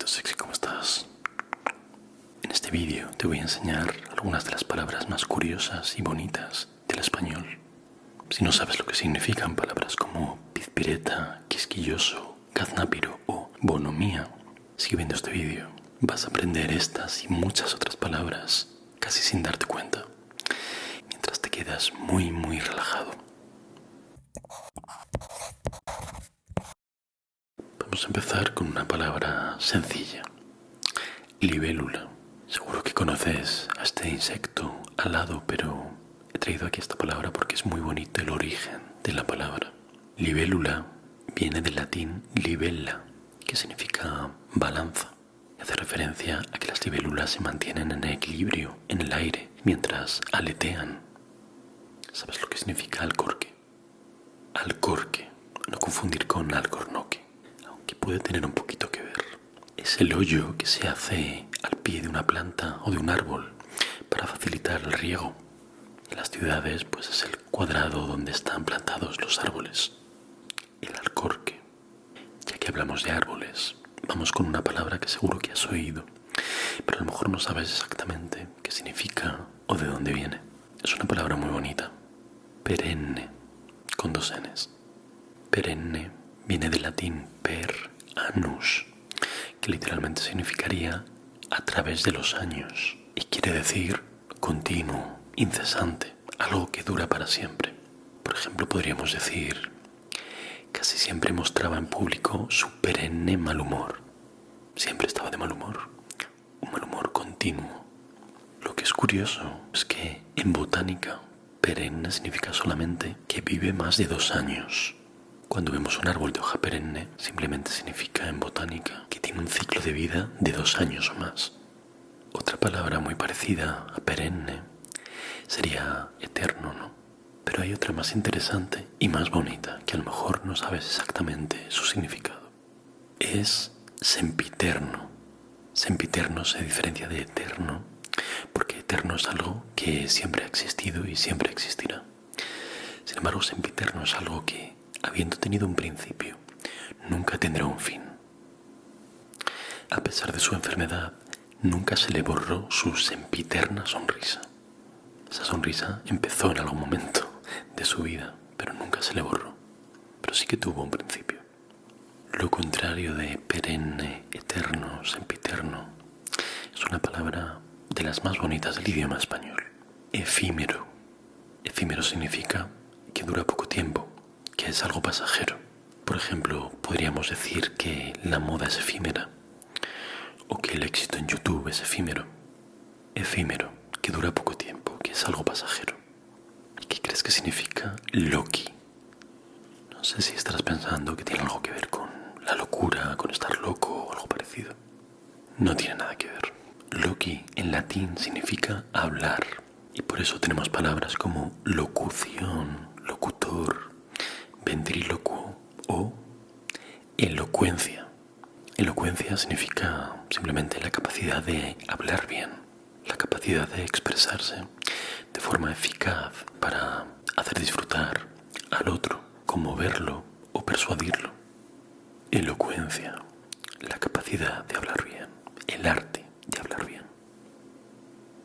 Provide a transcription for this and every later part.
sexy, ¿cómo estás? En este vídeo te voy a enseñar algunas de las palabras más curiosas y bonitas del español. Si no sabes lo que significan palabras como pizpireta, quisquilloso, gaznápiro o bonomía, sigue viendo este vídeo. Vas a aprender estas y muchas otras palabras casi sin darte cuenta, mientras te quedas muy relajado. Vamos a empezar con una palabra sencilla. Libélula. Seguro que conoces a este insecto alado, pero he traído aquí esta palabra porque es muy bonito el origen de la palabra. Libélula viene del latín libella, que significa balanza. Hace referencia a que las libélulas se mantienen en equilibrio en el aire mientras aletean. ¿Sabes lo que significa alcorque? Alcorque, no confundir con alcornoque, aunque puede tener un poquito que ver. Es el hoyo que se hace al pie de una planta o de un árbol para facilitar el riego. En las ciudades, pues es el cuadrado donde están plantados los árboles. El alcorque. Ya que hablamos de árboles, vamos con una palabra que seguro que has oído, pero a lo mejor no sabes exactamente qué significa o de dónde viene. Es una palabra muy bonita. Perenne, con dos N's. Perenne viene del latín per annus, que literalmente significaría a través de los años, y quiere decir continuo, incesante, algo que dura para siempre. Por ejemplo, podríamos decir: casi siempre mostraba en público su perenne mal humor. Siempre estaba de mal humor, un mal humor continuo. Lo que es curioso es que en botánica perenne significa solamente que vive más de 2 años. Cuando vemos un árbol de hoja perenne, simplemente significa en botánica que tiene un ciclo de vida de 2 años o más. Otra palabra muy parecida a perenne sería eterno, ¿no? Pero hay otra más interesante y más bonita, que a lo mejor no sabes exactamente su significado. Es sempiterno. Sempiterno se diferencia de eterno, porque eterno es algo que siempre ha existido y siempre existirá. Sin embargo, sempiterno es algo que, habiendo tenido un principio, nunca tendrá un fin. A pesar de su enfermedad, nunca se le borró su sempiterna sonrisa. Esa sonrisa empezó en algún momento de su vida, pero nunca se le borró. Pero sí que tuvo un principio. Lo contrario de perenne, eterno, sempiterno, es una palabra de las más bonitas del idioma español. Efímero. Efímero significa que dura poco tiempo, que es algo pasajero. Por ejemplo, podríamos decir que la moda es efímera, o que el éxito en YouTube es efímero. Efímero, que dura poco tiempo, que es algo pasajero. ¿Y qué crees que significa Loki? No sé si estarás pensando que tiene algo que ver con la locura, con estar loco o algo parecido. No tiene nada que ver. Loki en latín significa hablar, y por eso tenemos palabras como locución, locutor, ventrílocuo o elocuencia. Elocuencia significa simplemente la capacidad de hablar bien, la capacidad de expresarse de forma eficaz para hacer disfrutar al otro, conmoverlo o persuadirlo. Elocuencia, la capacidad de hablar bien, el arte de hablar bien.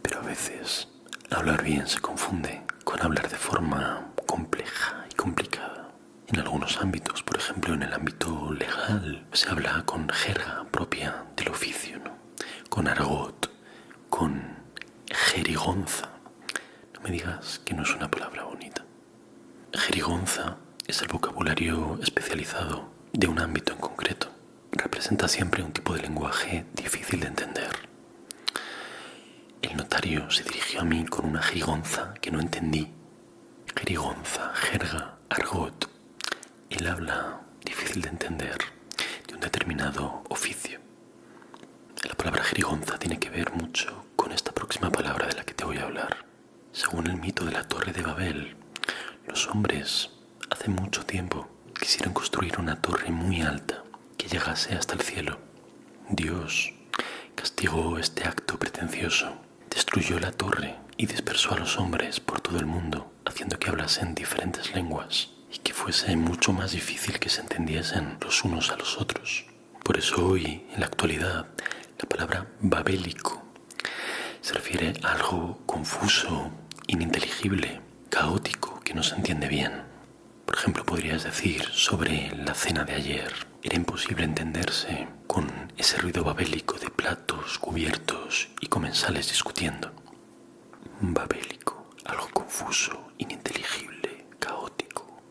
Pero a veces hablar bien se confunde con hablar de forma compleja y complicada. En algunos ámbitos, por ejemplo en el ámbito legal, se habla con jerga propia del oficio, ¿no? Con argot, con jerigonza. No me digas que no es una palabra bonita. Jerigonza es el vocabulario especializado de un ámbito en concreto. Representa siempre un tipo de lenguaje difícil de entender. El notario se dirigió a mí con una jerigonza que no entendí. Jerigonza, jerga, argot. Él habla difícil de entender de un determinado oficio. La palabra jerigonza tiene que ver mucho con esta próxima palabra de la que te voy a hablar. Según el mito de la Torre de Babel, los hombres hace mucho tiempo quisieron construir una torre muy alta que llegase hasta el cielo. Dios castigó este acto pretencioso, destruyó la torre y dispersó a los hombres por todo el mundo, haciendo que hablasen diferentes lenguas y que fuese mucho más difícil que se entendiesen los unos a los otros. Por eso hoy, en la actualidad, la palabra babélico se refiere a algo confuso, ininteligible, caótico, que no se entiende bien. Por ejemplo, podrías decir sobre la cena de ayer: era imposible entenderse con ese ruido babélico de platos, cubiertos y comensales discutiendo. Babélico, algo confuso, ininteligible, caótico.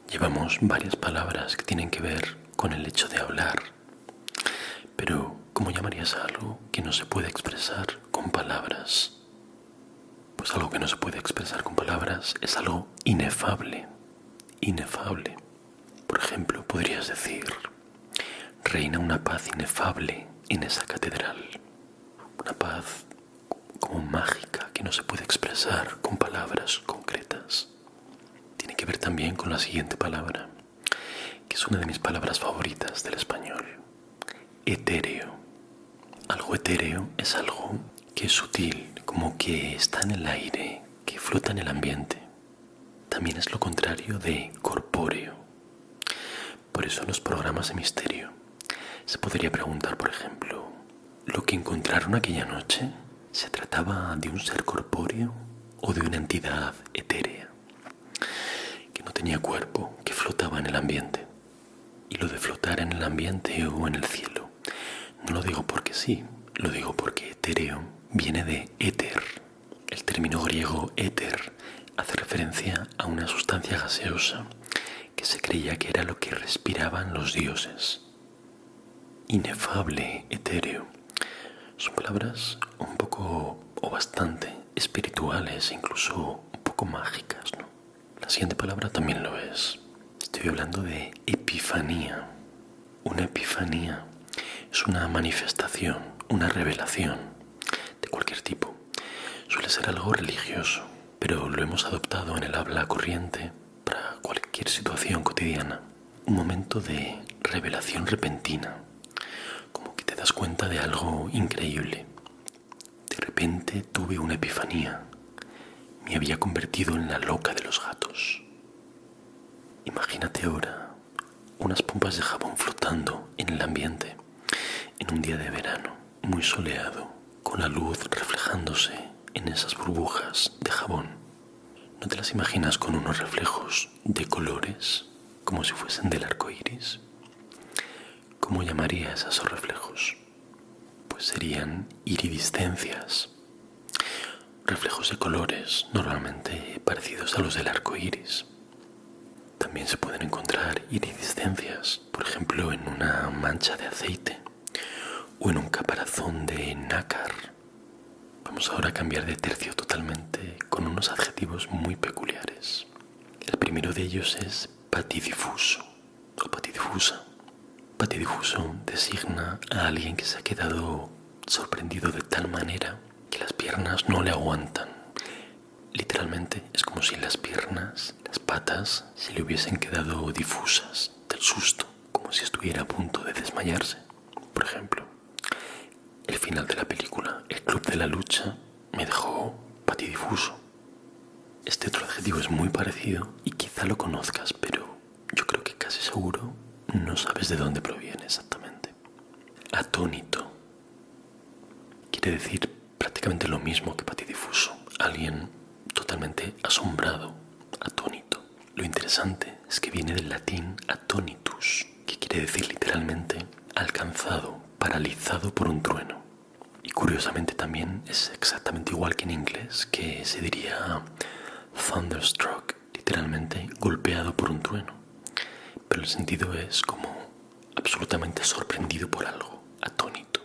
Llevamos varias palabras que tienen que ver con el hecho de hablar. Pero, ¿cómo llamarías a algo que no se puede expresar con palabras? Pues algo que no se puede expresar con palabras es algo inefable. Inefable. Por ejemplo, podrías decir: reina una paz inefable en esa catedral. Una paz como mágica que no se puede expresar con palabras concretas. Tiene que ver también con la siguiente palabra, que es una de mis palabras favoritas del español: etéreo. Algo etéreo es algo que es sutil, como que está en el aire, que flota en el ambiente. También es lo contrario de corpóreo. Por eso en los programas de misterio se podría preguntar, por ejemplo: ¿lo que encontraron aquella noche se trataba de un ser corpóreo o de una entidad etérea que no tenía cuerpo, que flotaba en el ambiente? Y lo de flotar en el ambiente o en el cielo no lo digo porque sí, lo digo porque etéreo viene de éter. El término griego éter hace referencia a una sustancia gaseosa que se creía que era lo que respiraban los dioses. Inefable, etéreo. Son palabras un poco o bastante espirituales, incluso un poco mágicas, ¿no? La siguiente palabra también lo es. Estoy hablando de epifanía. Una epifanía es una manifestación, una revelación de cualquier tipo. Suele ser algo religioso, pero lo hemos adoptado en el habla corriente para cualquier situación cotidiana. Un momento de revelación repentina, como que te das cuenta de algo increíble. De repente tuve una epifanía. Me había convertido en la loca de los gatos. Imagínate ahora unas pompas de jabón flotando en el ambiente en un día de verano, muy soleado, con la luz reflejándose en esas burbujas de jabón. ¿No te las imaginas con unos reflejos de colores, como si fuesen del arco iris? ¿Cómo llamarías a esos reflejos? Pues serían iridiscencias. Reflejos de colores normalmente parecidos a los del arco iris. También se pueden encontrar iridiscencias, por ejemplo, en una mancha de aceite o en un caparazón de nácar. Vamos ahora a cambiar de tercio totalmente con unos adjetivos muy peculiares. El primero de ellos es patidifuso o patidifusa. Patidifuso designa a alguien que se ha quedado sorprendido de tal manera que las piernas no le aguantan. Literalmente es como si las piernas, las patas, se le hubiesen quedado difusas del susto, como si estuviera a punto de desmayarse. Por ejemplo, el final de la película El Club de la Lucha me dejó patidifuso. Este otro adjetivo es muy parecido y quizá lo conozcas, pero yo creo que casi seguro no sabes de dónde proviene exactamente. Atónito. Quiere decir prácticamente lo mismo que patidifuso. Alguien totalmente asombrado, atónito. Lo interesante es que viene del latín atonitus, que quiere decir literalmente alcanzado, paralizado por un trueno. Y curiosamente también es exactamente igual que en inglés, que se diría thunderstruck, literalmente golpeado por un trueno. Pero el sentido es como absolutamente sorprendido por algo, atónito.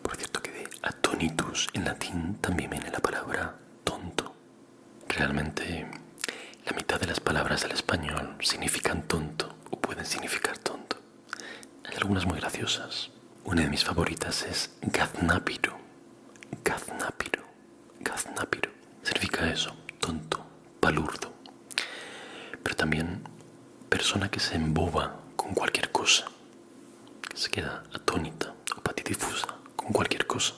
Por cierto que de atonitus en latín también viene la palabra tonto. Realmente la mitad de las palabras del español significan tonto o pueden significar tonto. Hay algunas muy graciosas. Una de mis favoritas es gaznápiro. Gaznápiro. Gaznápiro. Significa eso, tonto, palurdo. Pero también persona que se emboba con cualquier cosa, que se queda atónita o patidifusa con cualquier cosa.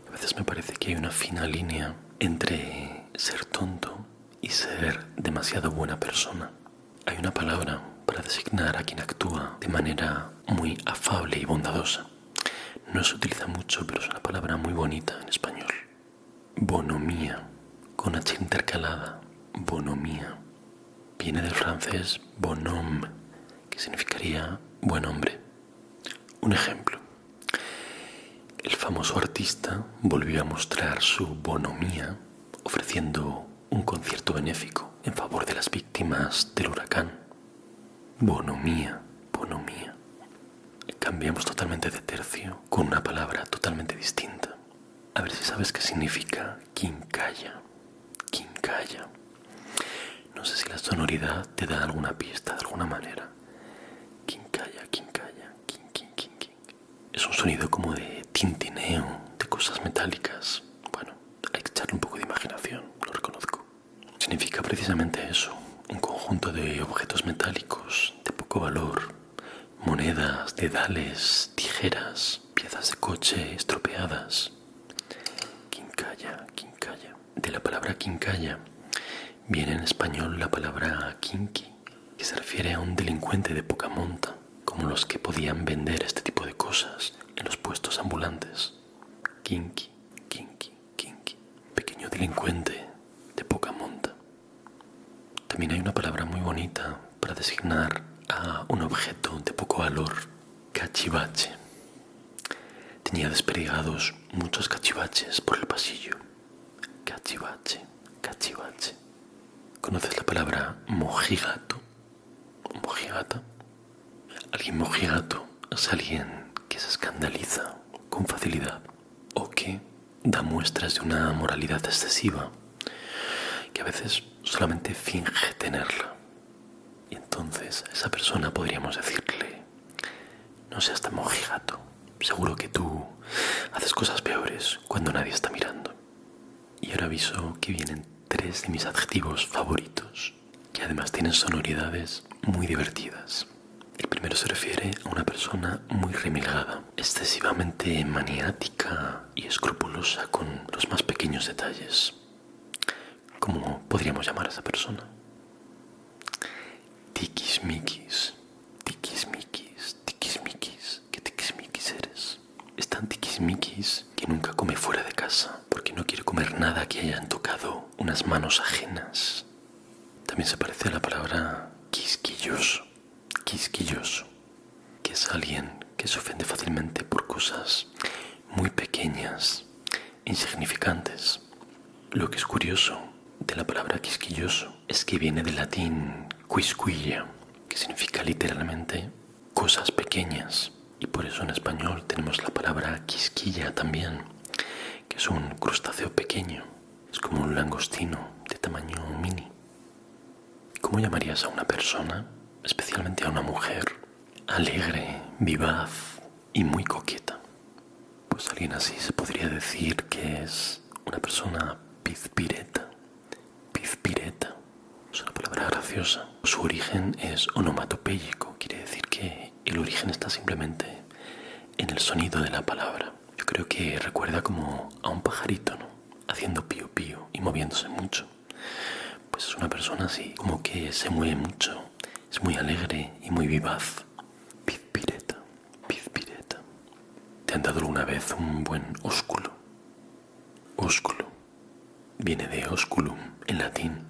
A veces me parece que hay una fina línea entre ser tonto y ser demasiado buena persona. Hay una palabra para para designar a quien actúa de manera muy afable y bondadosa. No se utiliza mucho, pero es una palabra muy bonita en español. Bonomía, con H intercalada, bonomía. Viene del francés bonhomme, que significaría buen hombre. Un ejemplo. El famoso artista volvió a mostrar su bonomía ofreciendo un concierto benéfico en favor de las víctimas del huracán. Bonomía, bonomía. Cambiamos totalmente de tercio con una palabra totalmente distinta. A ver si sabes qué significa quincalla. Quincalla. No sé si la sonoridad te da alguna pista de alguna manera. Quincalla, quincalla, quin. Es un sonido como de tintineo, de cosas metálicas. Bueno, hay que echarle un poco de imaginación, lo reconozco. Significa precisamente eso, un conjunto de objetos metálicos de poco valor, monedas, dedales, tijeras, piezas de coche estropeadas. Quincalla, quincalla. De la palabra quincalla viene en español la palabra kinky, que se refiere a un delincuente de poca monta, como los que podían vender este tipo de cosas en los puestos ambulantes. Kinky, kinky, kinky. Pequeño delincuente de poca monta. También hay una palabra muy bonita para designar a un objeto de poco valor. Cachivache. Tenía desperdigados muchos cachivaches por el pasillo. Cachivache, cachivache. ¿Conoces la palabra mojigato? ¿Mojigata? Alguien mojigato es alguien que se escandaliza con facilidad o que da muestras de una moralidad excesiva que a veces solamente finge tenerla. Y entonces a esa persona podríamos decirle: no seas tan mojigato, seguro que tú haces cosas peores cuando nadie está mirando. Y ahora aviso que vienen 3 de mis adjetivos favoritos, que además tienen sonoridades muy divertidas. El primero se refiere a una persona muy remilgada, excesivamente maniática y escrupulosa con los más pequeños detalles. ¿Cómo podríamos llamar a esa persona? Tiquismiquis, tiquismiquis, tiquismiquis. ¿Qué tiquismiquis eres? Es tan tiquismiquis que nunca come fuera de casa porque no quiere comer nada que hayan tocado unas manos ajenas. También se parece a la palabra quisquilloso. Quisquilloso, que es alguien que se ofende fácilmente por cosas muy pequeñas, insignificantes. Lo que es curioso de la palabra quisquilloso es que viene del latín quisquilla, que significa literalmente cosas pequeñas, y por eso en español tenemos la palabra quisquilla también, que es un crustáceo pequeño, es como un langostino de tamaño mini. ¿Cómo llamarías a una persona, especialmente a una mujer, alegre, vivaz y muy coqueta? Pues alguien así se podría decir que es una persona pizpireta. Pizpireta es una palabra graciosa. Su origen es onomatopéyico, quiere decir que el origen está simplemente en el sonido de la palabra. Yo creo que recuerda como a un pajarito, ¿no? Haciendo pío pío y moviéndose mucho. Pues es una persona así, como que se mueve mucho, es muy alegre y muy vivaz. Pizpireta, pizpireta. ¿Te han dado alguna vez un buen ósculo? Ósculo viene de osculum en latín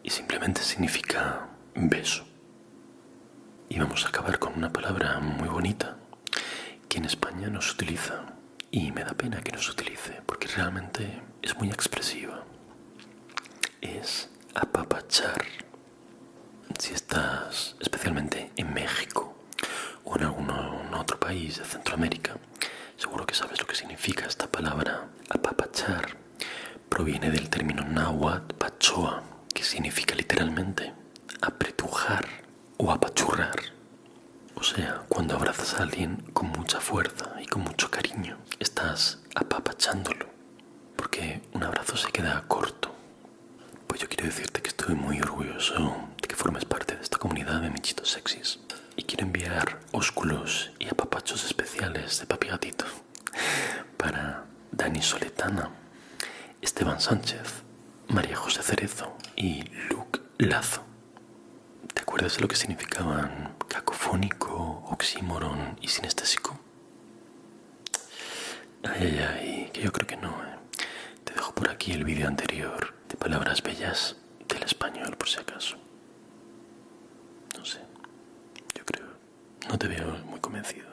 y simplemente significa beso. Y vamos a acabar con una palabra muy bonita que en España no se utiliza y me da pena que no se utilice porque realmente es muy expresiva. Es apapachar. Si estás especialmente en México o en algún otro país de Centroamérica, seguro que sabes lo que significa esta palabra. Apapachar proviene del término náhuatl pachoa, que significa literalmente apretujar o apachurrar. O sea, cuando abrazas a alguien con mucha fuerza y con mucho cariño, estás apapachándolo, porque un abrazo se queda corto. Pues yo quiero decirte que estoy muy orgulloso de que formes parte de esta comunidad de michitos sexys. Y quiero enviar ósculos y apapachos especiales de Papi Gatito para Dani Soletana, Esteban Sánchez, María José Cerezo y Luke Lazo. ¿De acuerdo? acuerdas de lo que significaban cacofónico, oxímoron y sinestésico? Ay, ay, ay, que yo creo que no, ¿eh? Te dejo por aquí el vídeo anterior de palabras bellas del español, por si acaso. No sé, yo creo. No te veo muy convencido.